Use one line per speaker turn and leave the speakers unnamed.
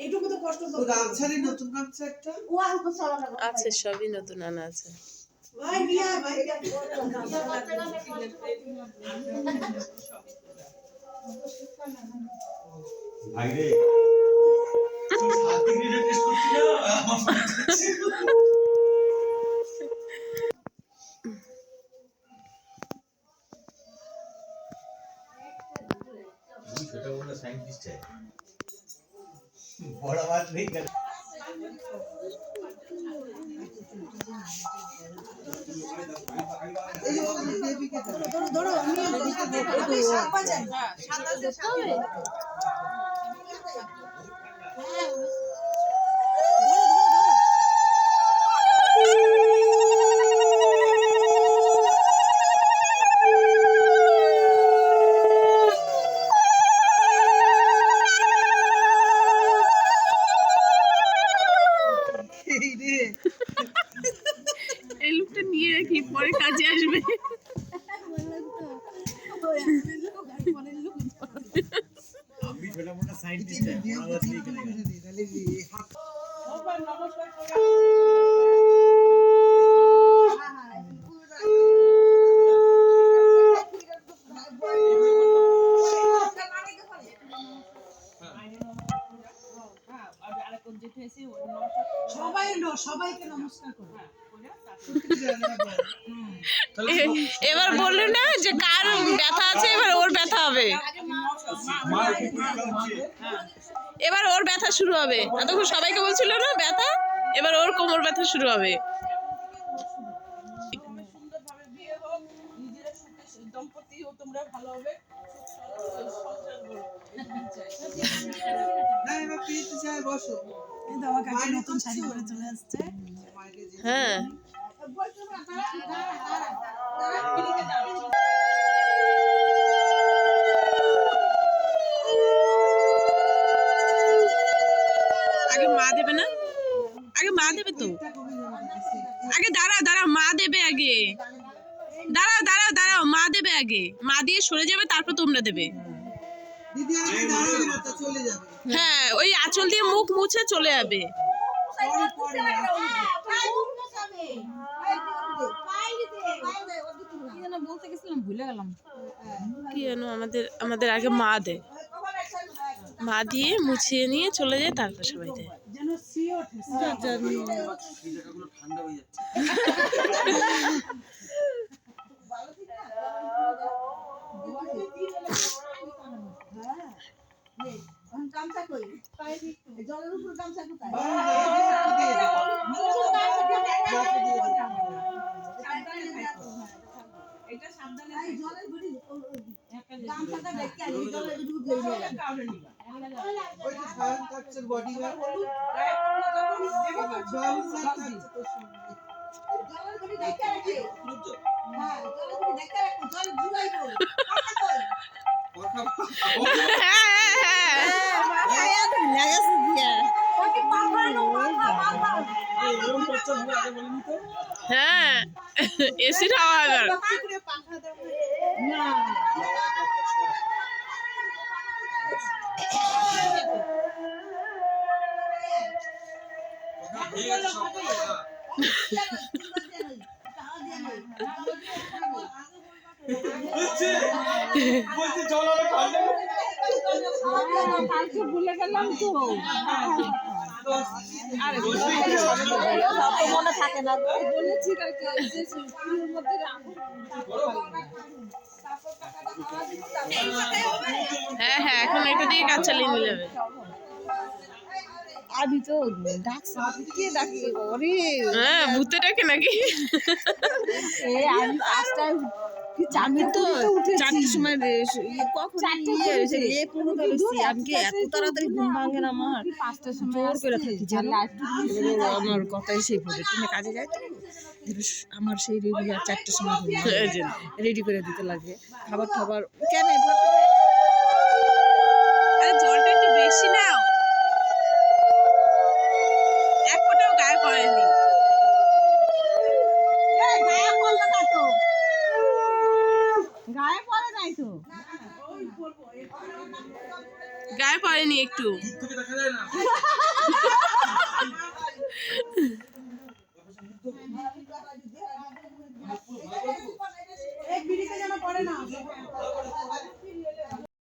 এইটুকু তো কষ্ট তো গামছারই নতুন গামছা একটা ও অল্প চলা না
আছে, সবই নতুন আনা আছে।
ভাই মিয়া ভাই ভাই রে তুই সাথে গিয়ে টেস্ট করছিস না সেটা বলে সায়েন্টিস্ট है बड़ा बात नहीं कर ধরো আমি সাত বাজাই
এই লুকটা নিয়ে রাখি, পরে কাজে আসবে।
আমি ছোট মোটা সায়েন্টিস্ট সবাইকে নমস্কার করো।
এবার বললো না যে কার ব্যথা আছে, এবার ওর ব্যথা হবে, এবার ওর ব্যথা শুরু হবে। এতক্ষণ সবাইকে বলছিল না ব্যথা, এবার ওর কোমর ব্যথা শুরু হবে। হ্যাঁ আগে মা দেবে না, আগে মা দেবে তো, আগে দাঁড়াও মা দেবে, আগে দাঁড়াও মা দেবে, আগে মা দিয়ে সরে যাবে, তারপর তোমরা দেবে। হ্যাঁ ওই আঁচল দিয়ে মুখ মুছে চলে যাবে। কি জানো আমাদের আগে মা দেয়, মা দিয়ে মুছিয়ে নিয়ে চলে যায়, তারপর সবাই দেয়।
গামছা কই জলের উপর গামছা কোথায় এটা সাবধানে জলের গুড়ি গামছাটা দেখে আনি জলের গুড়ি দিয়ে নিবা ওই যে সায়ন কাটছের বডি গার্ড হলুদ জলের গুড়ি দেখে রাখি হ্যাঁ জলের গুড়ি দেখে রাখো জল জুড়াই কই কথা কই
হ্যাঁ এসির হাওয়া এবার
ভুলে গেলাম তো মনে থাকে না বলেছি
হ্যাঁ হ্যাঁ এখন এটা দিয়ে কাজ চালিয়ে নিয়ে যাবে।
আমি তো ডাকছি কে ডাকি ওরে
হ্যাঁ ভূতে ডাকে নাকি
আমি পাঁচটায় আমি তো চারটের সময় কখন আমি কি এত তাড়াতাড়ি ঘুম ভাঙে না আমার জোর করে থাকি জানো আমার কথাই সেই পড়ে তুমি কাজে যাই তো আমার সেই রেগুলার 4টার সময় রেডি করে দিতে লাগে খাবার খাবার কেন
আরে জলটা একটু বেশি নাও, এক ফোঁটাও গায়ে পড়েনি।
গায়ে পড়ে নাই তো
গায়ে পড়েনি একটু।
দূর থেকে দেখা যায় না।